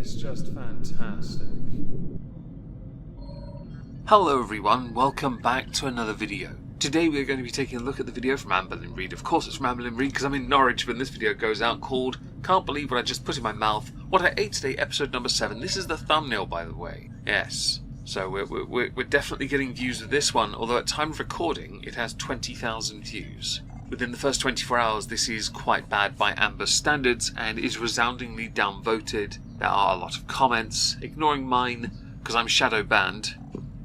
is just fantastic. Hello everyone, welcome back to another video. Today we're going to be taking a look at the video from Amber Lynn Reid. Of course it's from Amber Lynn Reid because I'm in Norwich when this video goes out, called Can't Believe What I Just Put in My Mouth, What I Ate Today, episode number 7. This is the thumbnail, by the way. Yes. So we're definitely getting views with this one, although at time of recording it has 20,000 views. Within the first 24 hours this is quite bad by Amber's standards and is resoundingly downvoted. There are a lot of comments, ignoring mine because I'm shadow banned.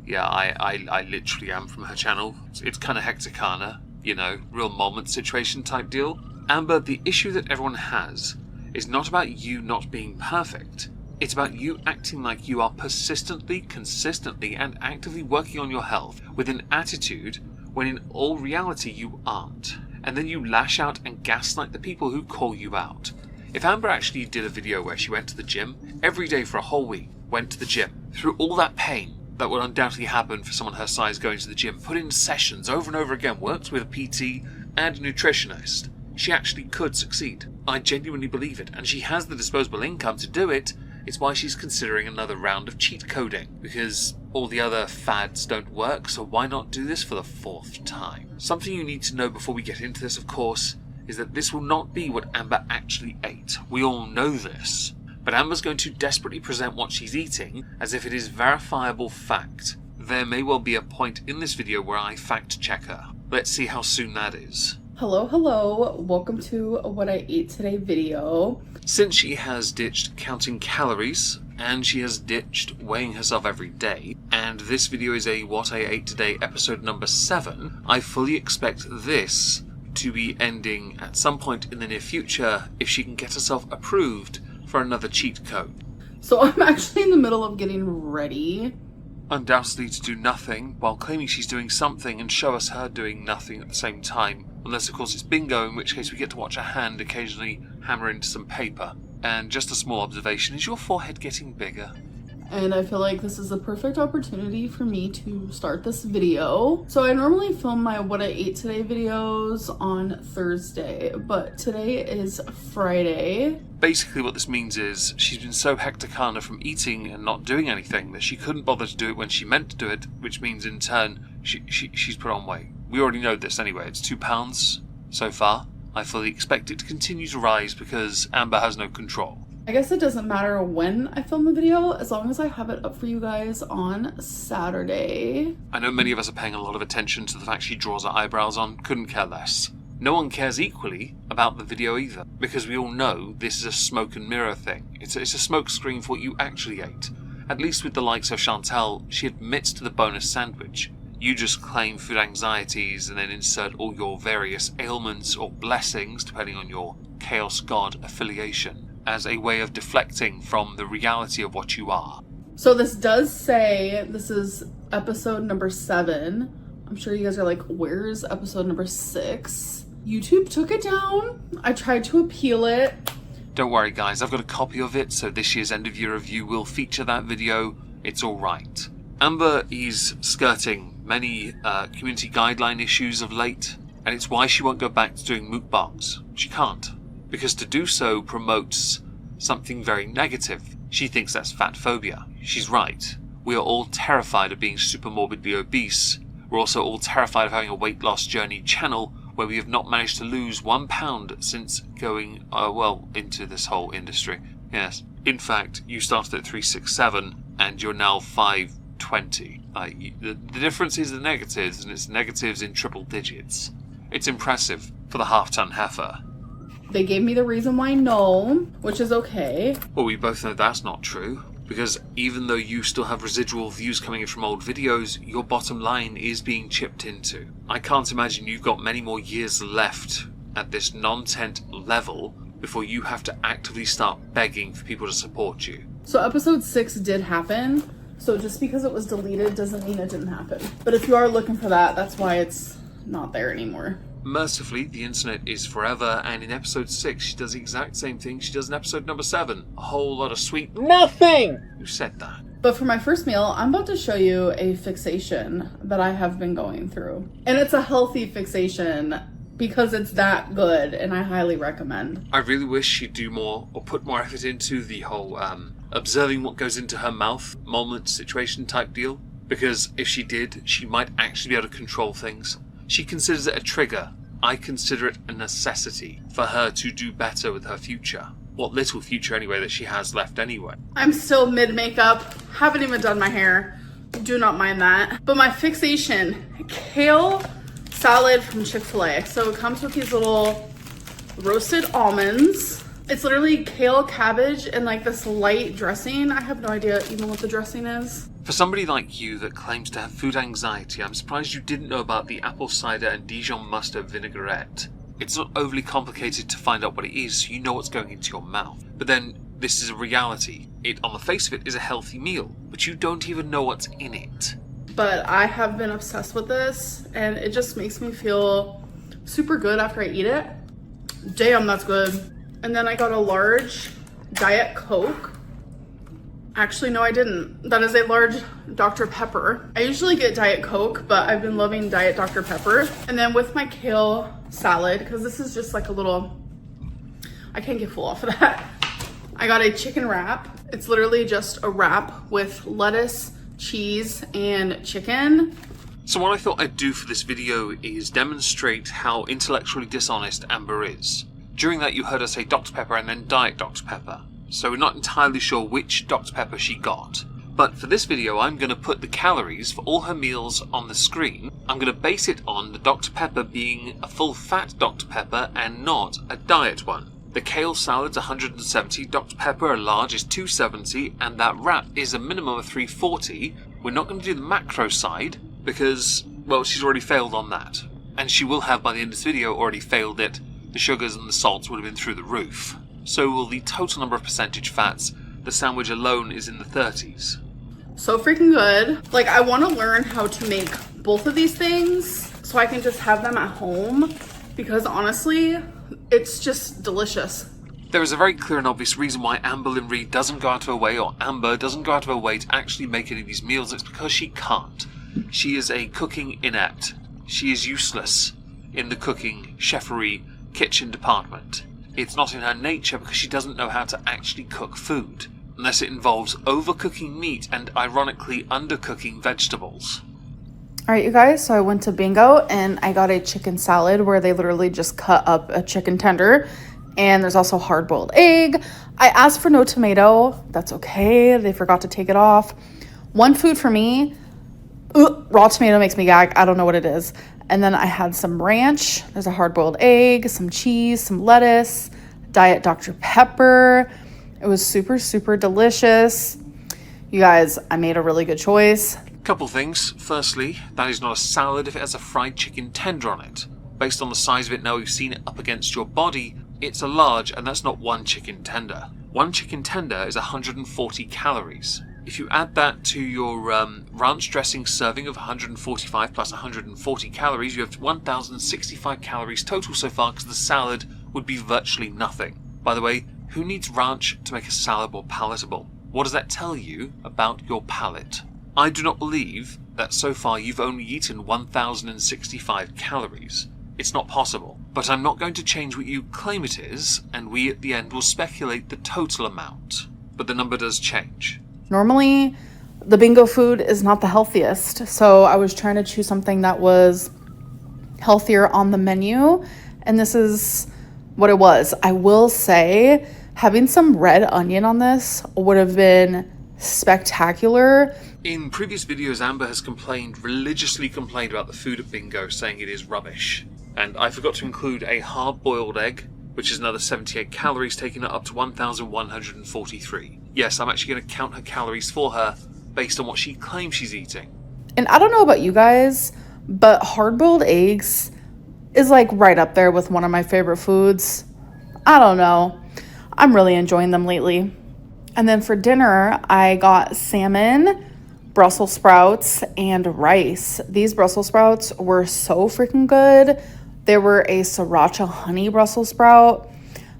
Yeah, I literally am from her channel. It's kind of hecticana, you know, real moment situation type deal. Amber, the issue that everyone has is not about you not being perfect. It's about you acting like you are persistently, consistently, and actively working on your health with an attitude when in all reality you aren't. And then you lash out and gaslight the people who call you out. If Amber actually did a video where she went to the gym every day for a whole week, went to the gym, through all that pain that would undoubtedly happen for someone her size going to the gym, put in sessions over and over again, worked with a PT and a nutritionist, she actually could succeed. I genuinely believe it, and she has the disposable income to do it. It's why she's considering another round of cheat coding, because all the other fads don't work, so why not do this for the 4th time? Something you need to know before we get into this, of course, is that this will not be what Amber actually ate. We all know this. But Amber's going to desperately present what she's eating as if it is verifiable fact. There may well be a point in this video where I fact check her. Let's see how soon that is. Hello, welcome to What I Ate Today video. Since she has ditched counting calories, and she has ditched weighing herself every day, and this video is a What I Ate Today episode number 7, I fully expect this to be ending at some point in the near future if she can get herself approved for another cheat code. So I'm actually in the middle of getting ready. Undoubtedly to do nothing, while claiming she's doing something and show us her doing nothing at the same time. Unless of course it's bingo, in which case we get to watch her hand occasionally hammer into some paper. And just a small observation, is your forehead getting bigger? And I feel like this is the perfect opportunity for me to start this video. So I normally film my What I Ate Today videos on Thursday, but today is Friday. Basically what this means is she's been so hecticana from eating and not doing anything that she couldn't bother to do it when she meant to do it, which means in turn she's put on weight. We already know this anyway, it's 2 pounds so far. I fully expect it to continue to rise because Amber has no control. I guess it doesn't matter when I film the video, as long as I have it up for you guys on Saturday. I know many of us are paying a lot of attention to the fact she draws her eyebrows on, couldn't care less. No one cares equally about the video either, because we all know this is a smoke and mirror thing. It's a smoke screen for what you actually ate. At least with the likes of Chantal, she admits to the bonus sandwich. You just claim food anxieties and then insert all your various ailments or blessings, depending on your Chaos God affiliation, as a way of deflecting from the reality of what you are. So this does say this is episode number 7. I'm sure you guys are like, where's episode number 6? YouTube took it down. I tried to appeal it. Don't worry guys, I've got a copy of it, so this year's end of year review will feature that video. It's alright. Amber is skirting many community guideline issues of late, and it's why she won't go back to doing mukbangs. She can't, because to do so promotes something very negative. She thinks that's fat phobia. She's right. We are all terrified of being super morbidly obese. We're also all terrified of having a weight loss journey channel where we have not managed to lose 1 pound since going, into this whole industry. Yes. In fact, you started at 367 and you're now 520. The difference is the negatives, and it's negatives in triple digits. It's impressive for the half-ton heifer. They gave me the reason why no, which is okay. Well, we both know that's not true, because even though you still have residual views coming in from old videos, your bottom line is being chipped into. I can't imagine you've got many more years left at this non-tent level before you have to actively start begging for people to support you. So episode 6 did happen, so just because it was deleted doesn't mean it didn't happen. But if you are looking for that, that's why it's not there anymore. Mercifully, the internet is forever, and in episode 6 she does the exact same thing she does in episode number 7. A whole lot of sweet nothing! Who said that? But for my first meal, I'm about to show you a fixation that I have been going through. And it's a healthy fixation because it's that good, and I highly recommend. I really wish she'd do more, or put more effort into the whole observing what goes into her mouth, moment, situation type deal. Because if she did, she might actually be able to control things. She considers it a trigger. I consider it a necessity for her to do better with her future. What little future anyway that she has left anyway. I'm still mid-makeup, haven't even done my hair. Do not mind that. But my fixation, kale salad from Chick-fil-A. So it comes with these little roasted almonds. It's literally kale, cabbage, and like this light dressing. I have no idea even what the dressing is. For somebody like you that claims to have food anxiety, I'm surprised you didn't know about the apple cider and Dijon mustard vinaigrette. It's not overly complicated to find out what it is, so you know what's going into your mouth. But then, this is a reality. It, on the face of it, is a healthy meal, but you don't even know what's in it. But I have been obsessed with this, and it just makes me feel super good after I eat it. Damn, that's good. And then I got a large Diet Coke. Actually, no, I didn't. That is a large Dr. Pepper. I usually get Diet Coke, but I've been loving Diet Dr. Pepper. And then with my kale salad, because this is just like a little, I can't get full off of that. I got a chicken wrap. It's literally just a wrap with lettuce, cheese, and chicken. So what I thought I'd do for this video is demonstrate how intellectually dishonest Amber is. During that you heard her say Dr. Pepper and then Diet Dr. Pepper. So we're not entirely sure which Dr. Pepper she got. But for this video, I'm going to put the calories for all her meals on the screen. I'm going to base it on the Dr. Pepper being a full-fat Dr. Pepper and not a diet one. The kale salad's 170, Dr. Pepper, a large, is 270, and that wrap is a minimum of 340. We're not going to do the macro side because, well, she's already failed on that. And she will have, by the end of this video, already failed it. The sugars and the salts would have been through the roof. So will the total number of percentage fats. The sandwich alone is in the 30s. So freaking good. Like, I want to learn how to make both of these things so I can just have them at home, because honestly, it's just delicious. There is a very clear and obvious reason why Amber Lynn Reid doesn't go out of her way, or Amber doesn't go out of her way to actually make any of these meals. It's because she can't. She is a cooking inept. She is useless in the cooking, chefery, kitchen department. It's not in her nature because she doesn't know how to actually cook food, unless it involves overcooking meat and ironically undercooking vegetables. Alright you guys, so I went to Bingo and I got a chicken salad where they literally just cut up a chicken tender, and there's also hard-boiled egg. I asked for no tomato. That's okay, they forgot to take it off. One food for me, raw tomato makes me gag. I don't know what it is. And then I had some ranch, there's a hard-boiled egg, some cheese, some lettuce, Diet Dr. Pepper. It was super, super delicious. You guys, I made a really good choice. Couple things. Firstly, that is not a salad if it has a fried chicken tender on it. Based on the size of it now we've seen it up against your body, it's a large, and that's not one chicken tender. One chicken tender is 140 calories. If you add that to your ranch dressing serving of 145 plus 140 calories, you have 1,065 calories total so far, because the salad would be virtually nothing. By the way, who needs ranch to make a salad more palatable? What does that tell you about your palate? I do not believe that so far you've only eaten 1,065 calories. It's not possible. But I'm not going to change what you claim it is, and we at the end will speculate the total amount. But the number does change. Normally, the Bingo food is not the healthiest, so I was trying to choose something that was healthier on the menu, and this is what it was. I will say, having some red onion on this would have been spectacular. In previous videos, Amber has religiously complained about the food at Bingo, saying it is rubbish. And I forgot to include a hard-boiled egg, which is another 78 calories, taking it up to 1,143. Yes, I'm actually going to count her calories for her based on what she claims she's eating. And I don't know about you guys, but hard-boiled eggs is like right up there with one of my favorite foods. I don't know. I'm really enjoying them lately. And then for dinner, I got salmon, Brussels sprouts, and rice. These Brussels sprouts were so freaking good. They were a sriracha honey Brussels sprout.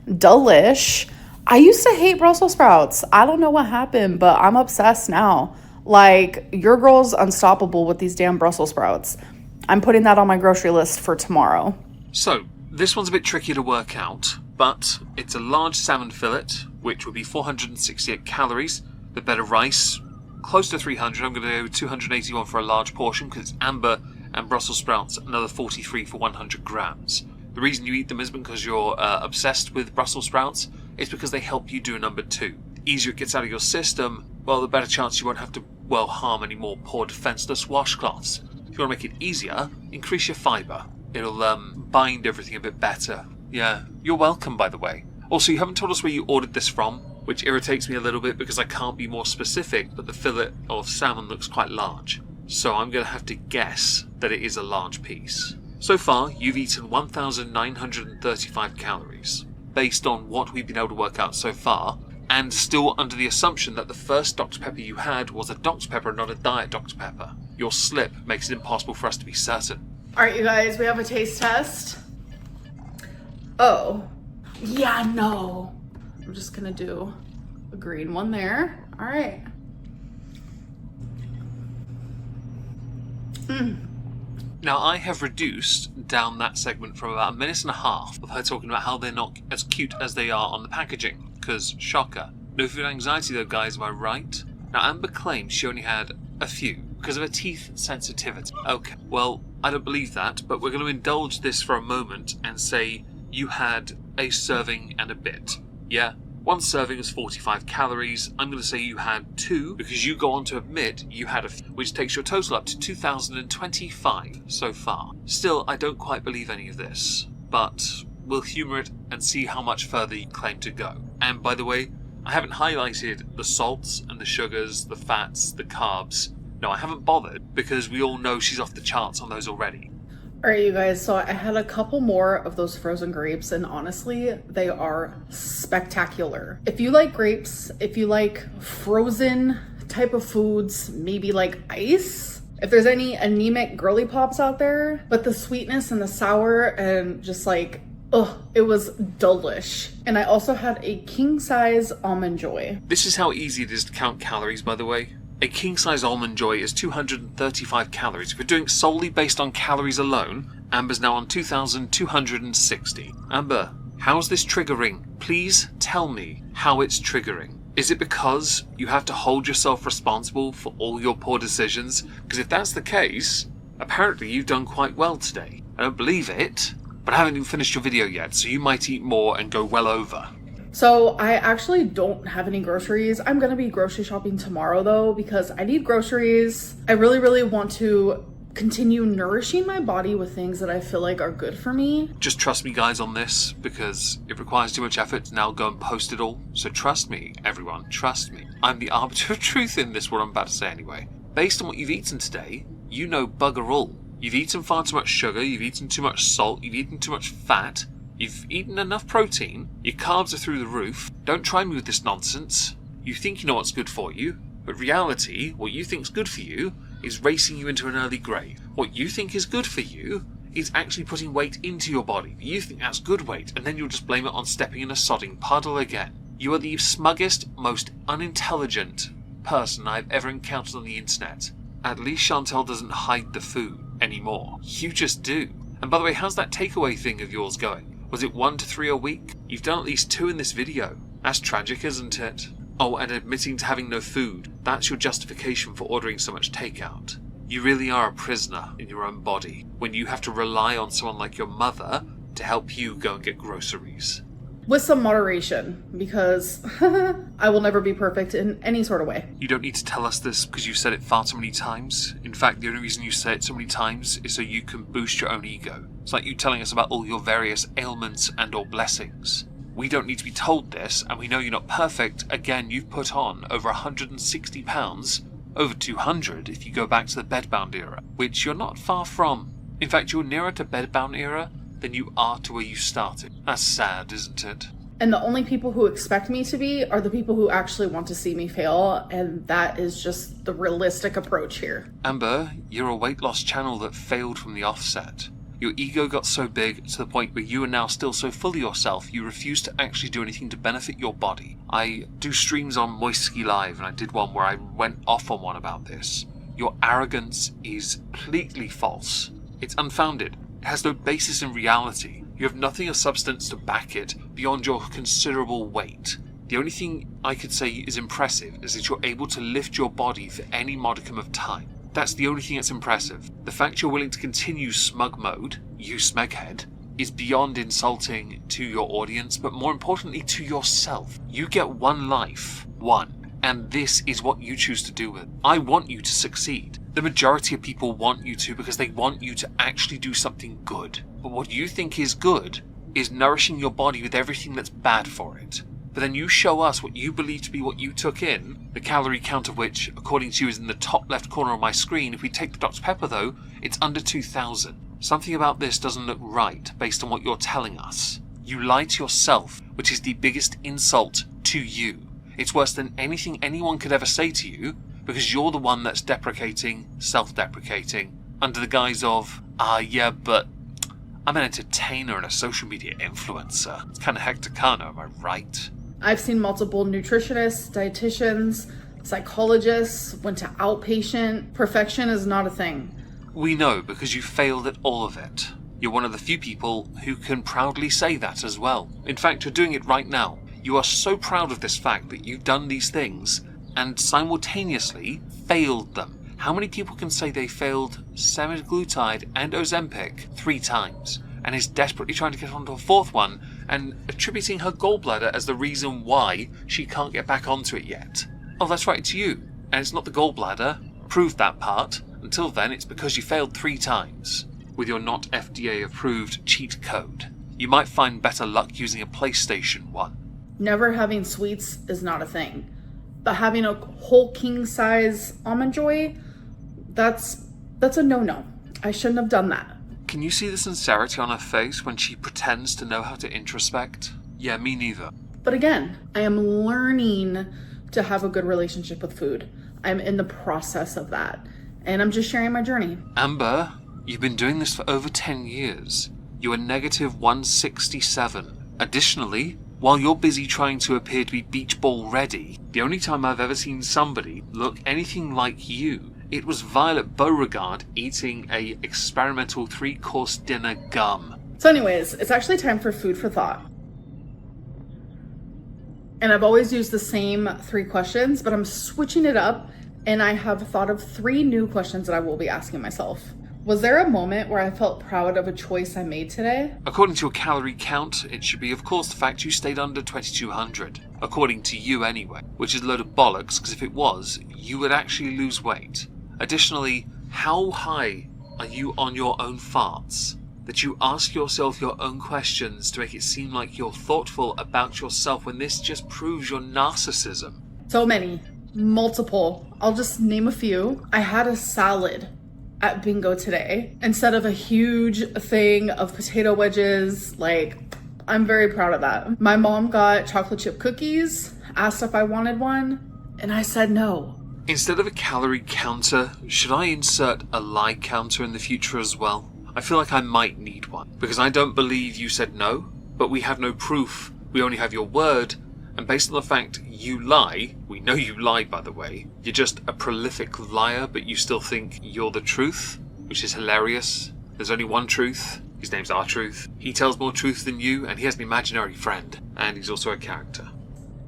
Delish. I used to hate Brussels sprouts. I don't know what happened, but I'm obsessed now. Like, your girl's unstoppable with these damn Brussels sprouts. I'm putting that on my grocery list for tomorrow. So, this one's a bit tricky to work out. but it's a large salmon fillet, which would be 468 calories, the bed of rice, close to 300. I'm going to go with 281 for a large portion because it's amber, and Brussels sprouts, another 43 for 100 grams. The reason you eat them isn't because you're obsessed with Brussels sprouts, it's because they help you do number 2. The easier it gets out of your system, well, the better chance you won't have to, well, harm any more poor defenseless washcloths. If you want to make it easier, increase your fibre. It'll bind everything a bit better. Yeah, you're welcome, by the way. Also, you haven't told us where you ordered this from, which irritates me a little bit because I can't be more specific, but the fillet of salmon looks quite large. So I'm going to have to guess that it is a large piece. So far, you've eaten 1,935 calories, based on what we've been able to work out so far, and still under the assumption that the first Dr. Pepper you had was a Dr. Pepper and not a Diet Dr. Pepper. Your slip makes it impossible for us to be certain. Alright, you guys, we have a taste test. Oh. Yeah, no. I'm just gonna do a green one there. Alright. Now, I have reduced down that segment from about 1.5 minutes of her talking about how they're not as cute as they are on the packaging, because, shocker. No food anxiety though, guys, am I right? Now, Amber claims she only had a few, because of her teeth sensitivity. Okay, well, I don't believe that, but we're going to indulge this for a moment and say you had a serving and a bit. Yeah? One serving is 45 calories. I'm going to say you had 2 because you go on to admit you had a few, which takes your total up to 2,025 so far. Still, I don't quite believe any of this, but we'll humour it and see how much further you claim to go. And by the way, I haven't highlighted the salts and the sugars, the fats, the carbs. No, I haven't bothered because we all know she's off the charts on those already. Alright, you guys, so I had a couple more of those frozen grapes, and honestly, they are spectacular. If you like grapes, if you like frozen type of foods, maybe like ice, if there's any anemic girly pops out there, but the sweetness and the sour and just like, ugh, it was delish. And I also had a king size almond joy. This is how easy it is to count calories, by the way. A king-size almond joy is 235 calories. If we're doing it solely based on calories alone, Amber's now on 2,260. Amber, how's this triggering? Please tell me how it's triggering. Is it because you have to hold yourself responsible for all your poor decisions? Because if that's the case, apparently you've done quite well today. I don't believe it, but I haven't even finished your video yet, so you might eat more and go well over. So I actually don't have any groceries. I'm gonna be grocery shopping tomorrow though, because I need groceries. I really want to continue nourishing my body with things that I feel like are good for me. Just trust me, guys, on this, because it requires too much effort to now go and post it all. So trust me, everyone, trust me. I'm the arbiter of truth in this, what I'm about to say anyway. Based on what you've eaten today, you know bugger all. You've eaten far too much sugar, you've eaten too much salt, you've eaten too much fat, you've eaten enough protein, your carbs are through the roof. Don't try me with this nonsense. You think you know what's good for you, but reality, what you think's good for you, is racing you into an early grave. What you think is good for you is actually putting weight into your body. You think that's good weight, and then you'll just blame it on stepping in a sodding puddle again. You are the smuggest, most unintelligent person I've ever encountered on the internet. At least Chantel doesn't hide the food anymore. You just do. And by the way, how's that takeaway thing of yours going? Was it 1 to 3 a week? You've done at least 2 in this video. That's tragic, isn't it? Oh, and admitting to having no food. That's your justification for ordering so much takeout. You really are a prisoner in your own body when you have to rely on someone like your mother to help you go and get groceries. With some moderation, because I will never be perfect in any sort of way. You don't need to tell us this because you've said it far too many times. In fact, the only reason you say it so many times is so you can boost your own ego. It's like you telling us about all your various ailments and or blessings. We don't need to be told this, and we know you're not perfect. Again, you've put on over 160 pounds, over 200 if you go back to the bedbound era, which you're not far from. In fact, you're nearer to bedbound era than you are to where you started. That's sad, isn't it? And the only people who expect me to be are the people who actually want to see me fail, and that is just the realistic approach here. Amber, you're a weight loss channel that failed from the offset. Your ego got so big to the point where you are now still so full of yourself you refuse to actually do anything to benefit your body. I do streams on Moistski Live, and I did one where I went off on one about this. Your arrogance is completely false. It's unfounded. It has no basis in reality. You have nothing of substance to back it beyond your considerable weight. The only thing I could say is impressive is that you're able to lift your body for any modicum of time. That's the only thing that's impressive. The fact you're willing to continue smug mode, you smeghead, is beyond insulting to your audience, but more importantly to yourself. You get one life. One. And this is what you choose to do with it. I want you to succeed. The majority of people want you to because they want you to actually do something good. But what you think is good is nourishing your body with everything that's bad for it. But then you show us what you believe to be what you took in, the calorie count of which, according to you, is in the top left corner of my screen. If we take the Dr. Pepper though, it's under 2,000. Something about this doesn't look right based on what you're telling us. You lie to yourself, which is the biggest insult to you. It's worse than anything anyone could ever say to you, because you're the one that's deprecating, self-deprecating, under the guise of, yeah, but I'm an entertainer and a social media influencer. It's kind of hecticana, am I right? I've seen multiple nutritionists, dietitians, psychologists, went to outpatient. Perfection is not a thing. We know because you failed at all of it. You're one of the few people who can proudly say that as well. In fact, you're doing it right now. You are so proud of this fact that you've done these things and simultaneously failed them. How many people can say they failed semaglutide and Ozempic 3 times and is desperately trying to get onto a 4th one and attributing her gallbladder as the reason why she can't get back onto it yet? Oh, that's right, it's you. And it's not the gallbladder. Prove that part. Until then, it's because you failed 3 times with your not FDA-approved cheat code. You might find better luck using a PlayStation 1. Never having sweets is not a thing. But having a whole king-size Almond Joy, that's a no-no. I shouldn't have done that. Can you see the sincerity on her face when she pretends to know how to introspect? Yeah, me neither. But again, I am learning to have a good relationship with food. I'm in the process of that. And I'm just sharing my journey. Amber, you've been doing this for over 10 years. You are negative 167. Additionally, while you're busy trying to appear to be beach ball ready, the only time I've ever seen somebody look anything like you, it was Violet Beauregard eating a experimental 3-course dinner gum. So anyways, it's actually time for food for thought. And I've always used the same 3 questions, but I'm switching it up and I have thought of 3 new questions that I will be asking myself. Was there a moment where I felt proud of a choice I made today? According to a calorie count, it should be, of course, the fact you stayed under 2,200. According to you, anyway. Which is a load of bollocks, because if it was, you would actually lose weight. Additionally, how high are you on your own farts? That you ask yourself your own questions to make it seem like you're thoughtful about yourself when this just proves your narcissism. So many. Multiple. I'll just name a few. I had a salad at bingo today instead of a huge thing of potato wedges. Like, I'm very proud of that. My mom got chocolate chip cookies, asked if I wanted one, and I said no. Instead of a calorie counter, should I insert a lie counter in the future as well? I feel like I might need one, because I don't believe you said no, but we have no proof. We only have your word, and based on the fact you lie, we know you lie by the way, you're just a prolific liar, but you still think you're the truth, which is hilarious. There's only one truth, his name's R-Truth. He tells more truth than you, and he has an imaginary friend, and he's also a character.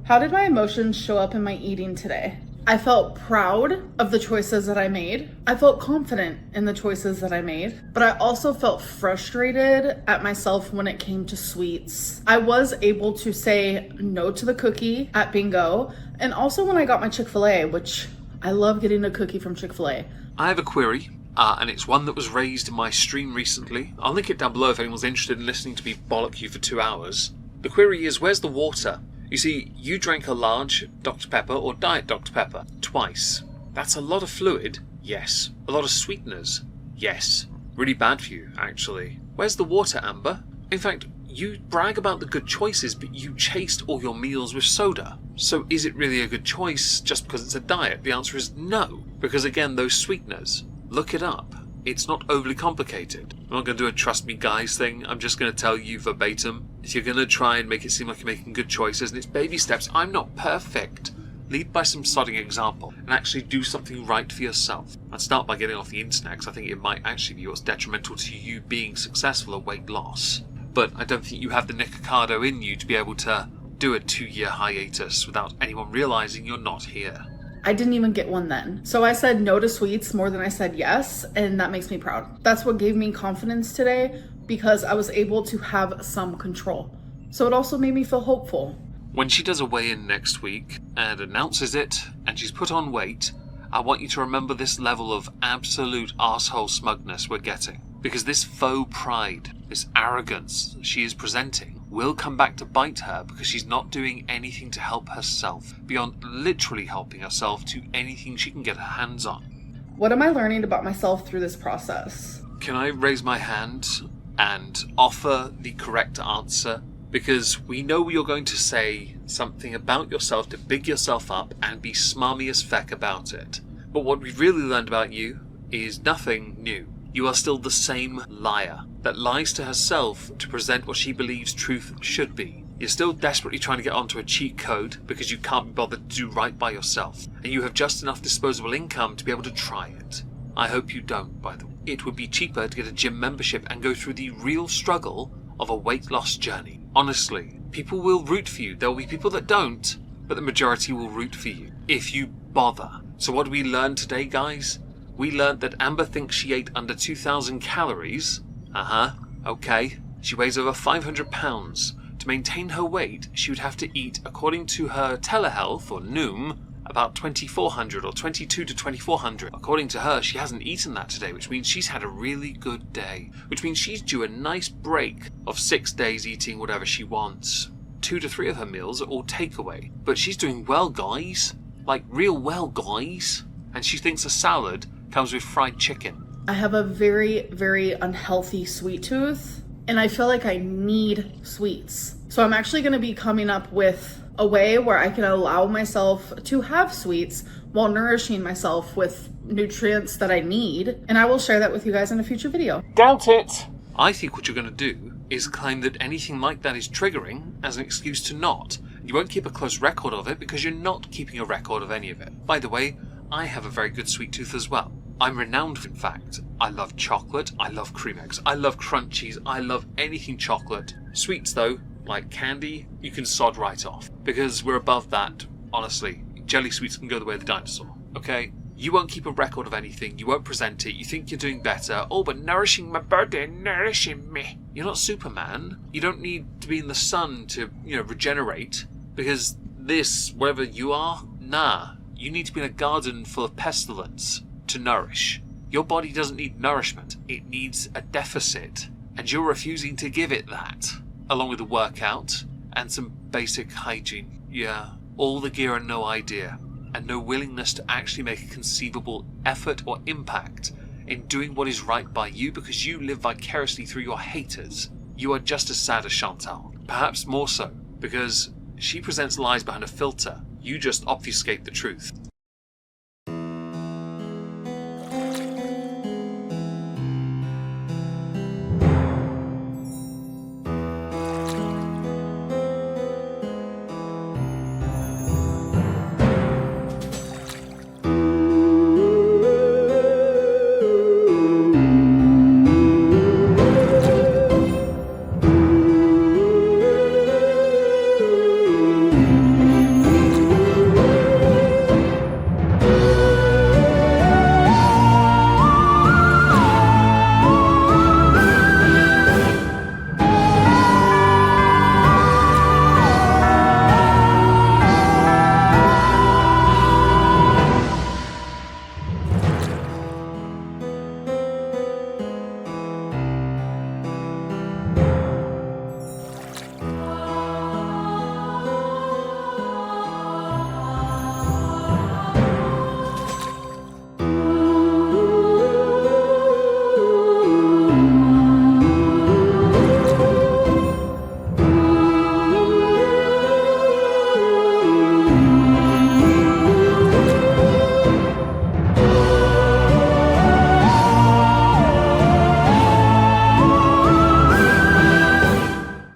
How did my emotions show up in my eating today? I felt proud of the choices that I made. I felt confident in the choices that I made, but I also felt frustrated at myself when it came to sweets. I was able to say no to the cookie at bingo, and also when I got my Chick-fil-A, which I love getting a cookie from Chick-fil-A. I have a query, and it's one that was raised in my stream recently. I'll link it down below if anyone's interested in listening to me bollock you for 2 hours. The query is, where's the water? You see, you drank a large Dr. Pepper or Diet Dr. Pepper twice. That's a lot of fluid, yes. A lot of sweeteners, yes. Really bad for you, actually. Where's the water, Amber? In fact, you brag about the good choices, but you chased all your meals with soda. So is it really a good choice just because it's a diet? The answer is no. Because again, those sweeteners, look it up. It's not overly complicated. I'm not going to do a trust me guys thing. I'm just going to tell you verbatim. If you're going to try and make it seem like you're making good choices and it's baby steps, I'm not perfect. Lead by some sodding example and actually do something right for yourself. I'd start by getting off the internet because I think it might actually be what's detrimental to you being successful at weight loss. but I don't think you have the Nicocado in you to be able to do a 2-year hiatus without anyone realizing you're not here. I didn't even get one then. So I said no to sweets more than I said yes, and that makes me proud. That's what gave me confidence today, because I was able to have some control. So it also made me feel hopeful. When she does a weigh-in next week and announces it, and she's put on weight, I want you to remember this level of absolute arsehole smugness we're getting. Because this faux pride, this arrogance she is presenting, will come back to bite her because she's not doing anything to help herself, beyond literally helping herself to anything she can get her hands on. What am I learning about myself through this process? Can I raise my hand and offer the correct answer? Because we know you're going to say something about yourself to big yourself up and be smarmy as feck about it. But what we've really learned about you is nothing new. You are still the same liar that lies to herself to present what she believes truth should be. You're still desperately trying to get onto a cheat code because you can't be bothered to do right by yourself, and you have just enough disposable income to be able to try it. I hope you don't, by the way. It would be cheaper to get a gym membership and go through the real struggle of a weight loss journey. Honestly, people will root for you. There will be people that don't, but the majority will root for you if you bother. So what did we learn today, guys? We learned that Amber thinks she ate under 2,000 calories. Okay. She weighs over 500 pounds. To maintain her weight, she would have to eat, according to her telehealth, or Noom, about 2,400 or 22 to 2,400. According to her, she hasn't eaten that today, which means she's had a really good day. Which means she's due a nice break of 6 days eating whatever she wants. 2 to 3 of her meals are all takeaway. But she's doing well, guys. Like, real well, guys. And she thinks a salad comes with fried chicken. I have a very, very unhealthy sweet tooth, and I feel like I need sweets. So I'm actually going to be coming up with a way where I can allow myself to have sweets while nourishing myself with nutrients that I need, and I will share that with you guys in a future video. Doubt it! I think what you're going to do is claim that anything like that is triggering as an excuse to not. You won't keep a close record of it because you're not keeping a record of any of it. By the way, I have a very good sweet tooth as well. I'm renowned for, in fact. I love chocolate, I love cream eggs, I love crunchies, I love anything chocolate. Sweets though, like candy, you can sod right off. Because we're above that, honestly. Jelly sweets can go the way of the dinosaur, okay? You won't keep a record of anything, you won't present it, you think you're doing better. Oh, but nourishing my body, nourishing me. You're not Superman. You don't need to be in the sun to, regenerate. Because this, wherever you are, nah. You need to be in a garden full of pestilence to nourish. Your body doesn't need nourishment, it needs a deficit. And you're refusing to give it that. Along with a workout and some basic hygiene. Yeah, all the gear and no idea. And no willingness to actually make a conceivable effort or impact in doing what is right by you because you live vicariously through your haters. You are just as sad as Chantal. Perhaps more so, because she presents lies behind a filter. You just obfuscate the truth.